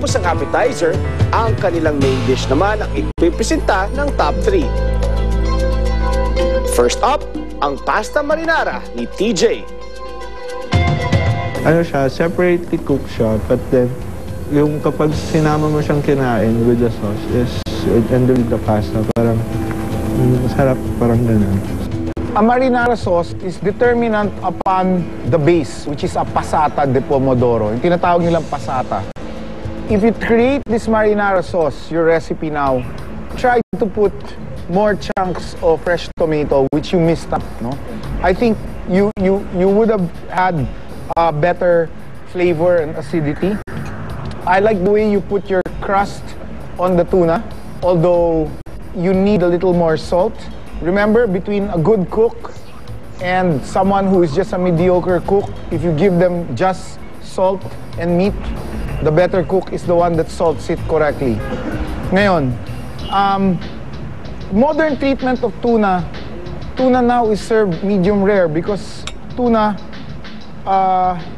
Matapos ang appetizer, ang kanilang main dish naman ang ipipresenta ng top 3. First up, ang pasta marinara ni TJ. Ano siya, separately cooked siya, but then yung kapag sinama mo siyang kinain with the sauce and with the pasta, parang masarap, parang ganun. A marinara sauce is determinant upon the base, which is a passata de pomodoro. Yung tinatawag nilang passata. If you create this marinara sauce, your recipe now, try to put more chunks of fresh tomato, which you missed out. No, I think you would have had a better flavor and acidity. I like the way you put your crust on the tuna, although you need a little more salt. Remember, between a good cook and someone who is just a mediocre cook, if you give them just salt and meat, the better cook is the one that salts it correctly. Ngayon, modern treatment of tuna now is served medium rare because tuna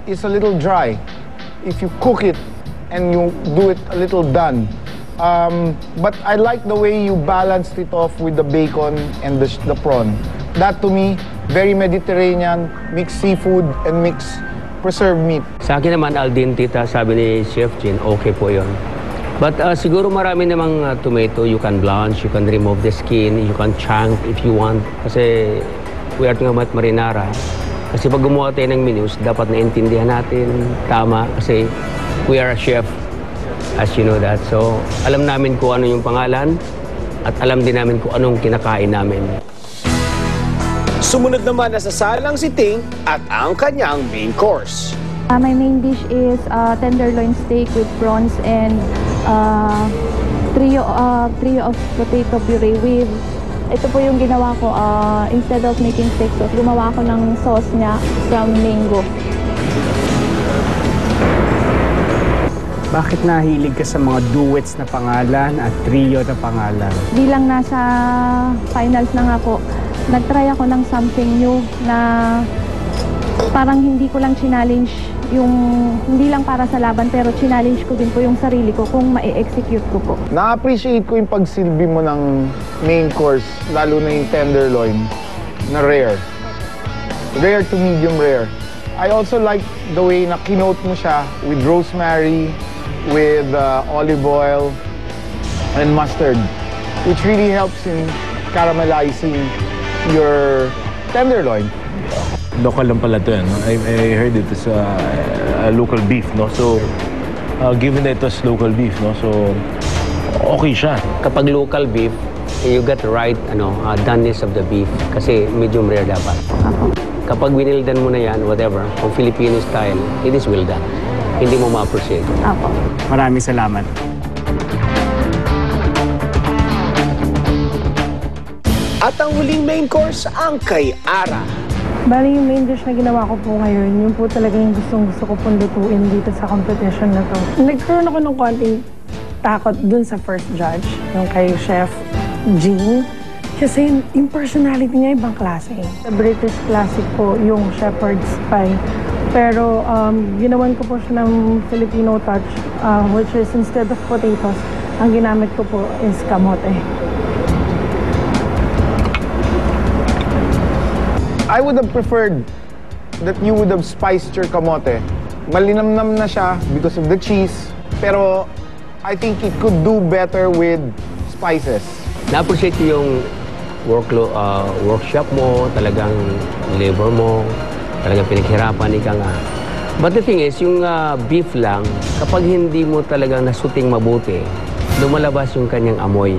is a little dry if you cook it and you do it a little done. But I like the way you balanced it off with the bacon and the prawn. That to me, very Mediterranean, mixed seafood and mixed preserved meat. Sa akin naman, al dente, sabi ni Chef Jin, okay po yun. But siguro marami namang tomato, you can blanch, you can remove the skin, you can chunk if you want. Kasi we are talking about marinara. Kasi pag gumawa tayo ng menus, dapat naintindihan natin tama kasi we are a chef. As you know that. So, alam namin kung ano yung pangalan at alam din namin kung anong kinakain namin. Sumunod naman na sasalang si Ting at ang kanyang main course. My main dish is tenderloin steak with prawns and trio of potato puree with... Ito po yung ginawa ko, instead of making steak sauce, gumawa ko ng sauce niya from mango. Bakit nahilig ka sa mga duets na pangalan at trio na pangalan? Bilang nasa finals na nga po, nag-try ako ng something new na parang hindi ko lang challenge yung, hindi lang para sa laban, pero challenge ko din po yung sarili ko kung ma-execute ko po. Na-appreciate ko yung pagsilbi mo ng main course, lalo na yung tenderloin na rare. Rare to medium rare. I also like the way na kinote mo siya with rosemary, with olive oil and mustard, which really helps in caramelizing your tenderloin. Local lang pala ito, no? I heard it is a local beef, no? So, given that it was local beef, no? So, okay siya. Kapag local beef, you get the right doneness of the beef kasi medium rare dapat. Kapag winildan mo na yan, whatever, kung Filipino style, it is well done. Hindi mo ma-appreciate. Apo. Maraming salamat. At ang huling main course, ang kay Ara. Bali, yung main dish na ginawa ko po ngayon, yun po talaga yung gustong-gusto ko pong lutuin dito sa competition na to. Nagkaroon ako ng konting takot dun sa first judge, yung kay Chef Jean. Kasi yung personality niya ibang klase. Sa British classic po yung shepherd's pie. Pero ginawan ko po siya ng Filipino touch, which is instead of potatoes, ang ginamit ko po is kamote. I would have preferred that you would have spiced your kamote. Malinamnam na siya because of the cheese, pero I think it could do better with spices. Na-appreciate yung workshop mo, talagang labor mo, talagang pinaghirapan, ika nga. But the thing is, yung beef lang, kapag hindi mo talagang nasuting mabuti, lumalabas yung kanyang amoy.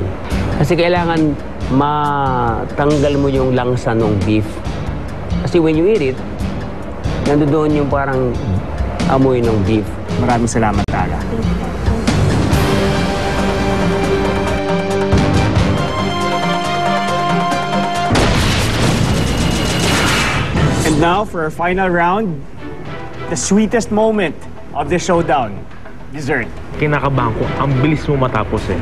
Kasi kailangan matanggal mo yung langsa ng beef. Kasi when you eat it, nandoon yung parang amoy ng beef. Maraming salamat, Tara. And now, for our final round, the sweetest moment of the showdown, dessert. Kinakabahan ko, ang bilis mo matapos eh.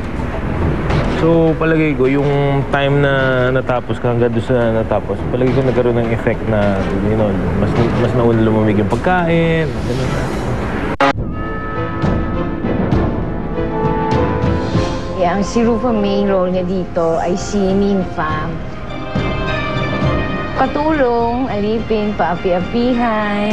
So, palagay ko, yung time na natapos ka hanggang doon sa natapos, palagay ko nagkaroon ng effect na, you know, mas nauna lumamig yung pagkain. Ang si Rufa May, role niya dito ay si Ninfa. Katulong, alipin, paapi-apihan.